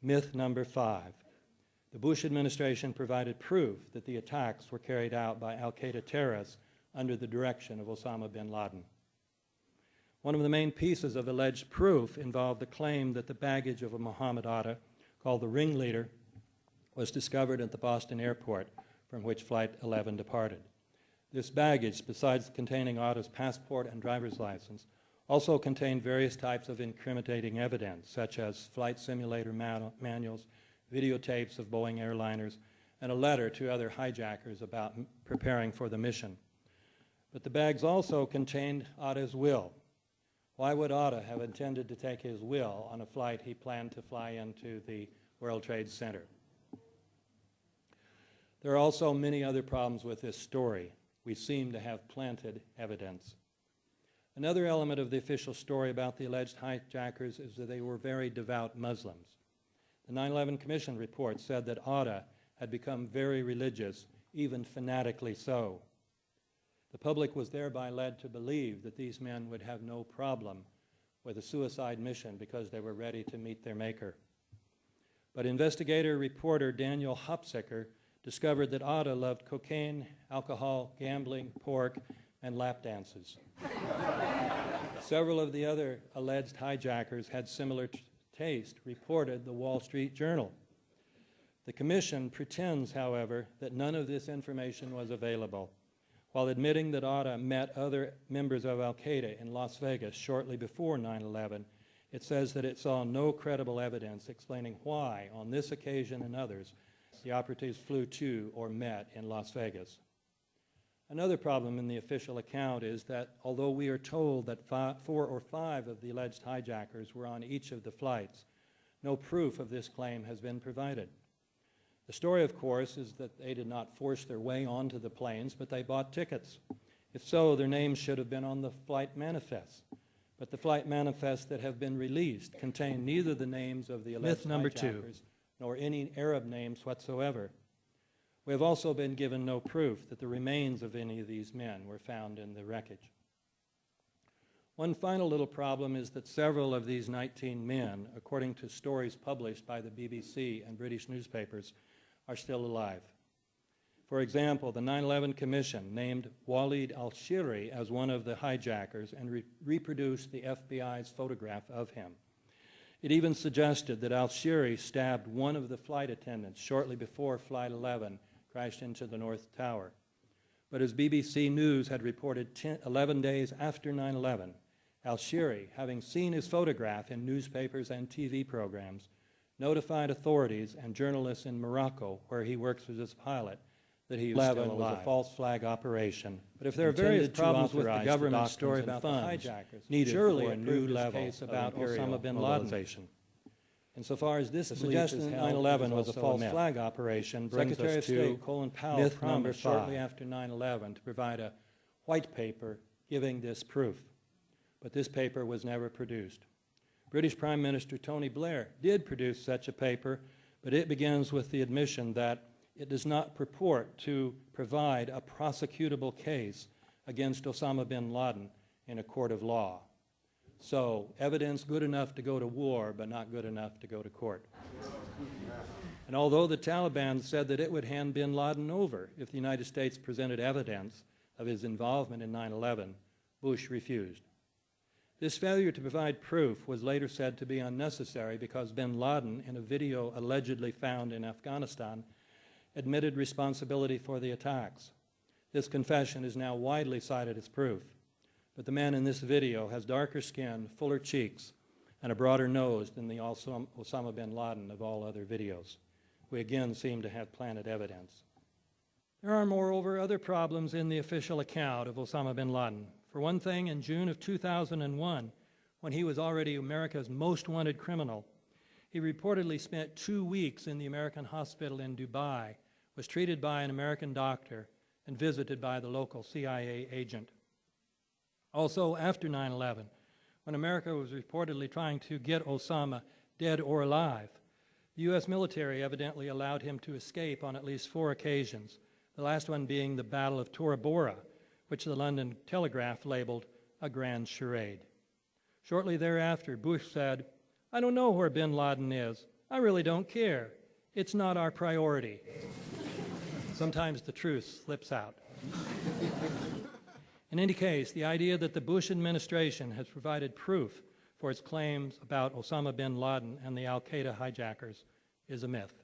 Myth number 5. The Bush administration provided proof that the attacks were carried out by al-Qaeda terrorists under the direction of Osama bin Laden. One of the main pieces of alleged proof involved the claim that the baggage of a Muhammad Atta, called the ringleader, was discovered at the Boston airport from which Flight 11 departed. This baggage, besides containing Atta's passport and driver's license, also contained various types of incriminating evidence, such as flight simulator manuals, videotapes of Boeing airliners, and a letter to other hijackers about preparing for the mission. But the bags also contained Atta's will. Why would Atta have intended to take his will on a flight he planned to fly into the World Trade Center? There are also many other problems with this story. We seem to have planted evidence. Another element of the official story about the alleged hijackers is that they were very devout Muslims. The 9/11 Commission report said that Atta had become very religious, even fanatically so. The public was thereby led to believe that these men would have no problem with a suicide mission because they were ready to meet their maker. But investigator-reporter Daniel Hopsecker discovered that Atta loved cocaine, alcohol, gambling, pork, and lap dances. Several of the other alleged hijackers had similar taste, reported the Wall Street Journal. The Commission pretends, however, that none of this information was available. While admitting that Atta met other members of al-Qaeda in Las Vegas shortly before 9/11, it says that it saw no credible evidence explaining why, on this occasion and others, the operatives flew to or met in Las Vegas. Another problem in the official account is that although we are told that 4 or 5 of the alleged hijackers were on each of the flights, no proof of this claim has been provided. The story, of course, is that they did not force their way onto the planes, but they bought tickets. If so, their names should have been on the flight manifests. But the flight manifests that have been released contain neither the names of the alleged hijackers nor any Arab names whatsoever. We have also been given no proof that the remains of any of these men were found in the wreckage. One final little problem is that several of these 19 men, according to stories published by the BBC and British newspapers, are still alive. For example, the 9/11 Commission named Walid al-Shiri as one of the hijackers and reproduced the FBI's photograph of him. It even suggested that al-Shiri stabbed one of the flight attendants shortly before Flight 11 crashed into the North Tower. But as BBC News had reported 11 days after 9/11, al-Shiri, having seen his photograph in newspapers and TV programs, notified authorities and journalists in Morocco, where he works as a pilot, that he was still alive. Was a false flag operation. But if there are various problems with the government story about the hijackers, surely a new level about Osama bin Laden. Insofar as this suggestion that 9/11 was a false flag operation brings us to Colin Powell promised shortly after 9/11 to provide a white paper giving this proof. But this paper was never produced. British Prime Minister Tony Blair did produce such a paper, but it begins with the admission that it does not purport to provide a prosecutable case against Osama bin Laden in a court of law. So, evidence good enough to go to war, but not good enough to go to court. And although the Taliban said that it would hand bin Laden over if the United States presented evidence of his involvement in 9/11, Bush refused. This failure to provide proof was later said to be unnecessary because bin Laden, in a video allegedly found in Afghanistan, admitted responsibility for the attacks. This confession is now widely cited as proof. But the man in this video has darker skin, fuller cheeks, and a broader nose than the Osama bin Laden of all other videos. We again seem to have planted evidence. There are, moreover, other problems in the official account of Osama bin Laden. For one thing, in June of 2001, when he was already America's most wanted criminal, he reportedly spent 2 weeks in the American hospital in Dubai, was treated by an American doctor, and visited by the local CIA agent. Also, after 9/11, when America was reportedly trying to get Osama dead or alive, the U.S. military evidently allowed him to escape on at least 4 occasions, the last one being the Battle of Tora Bora, which the London Telegraph labeled a grand charade. Shortly thereafter, Bush said, "I don't know where bin Laden is. I really don't care. It's not our priority. Sometimes the truth slips out. In any case, the idea that the Bush administration has provided proof for its claims about Osama bin Laden and the al-Qaeda hijackers is a myth.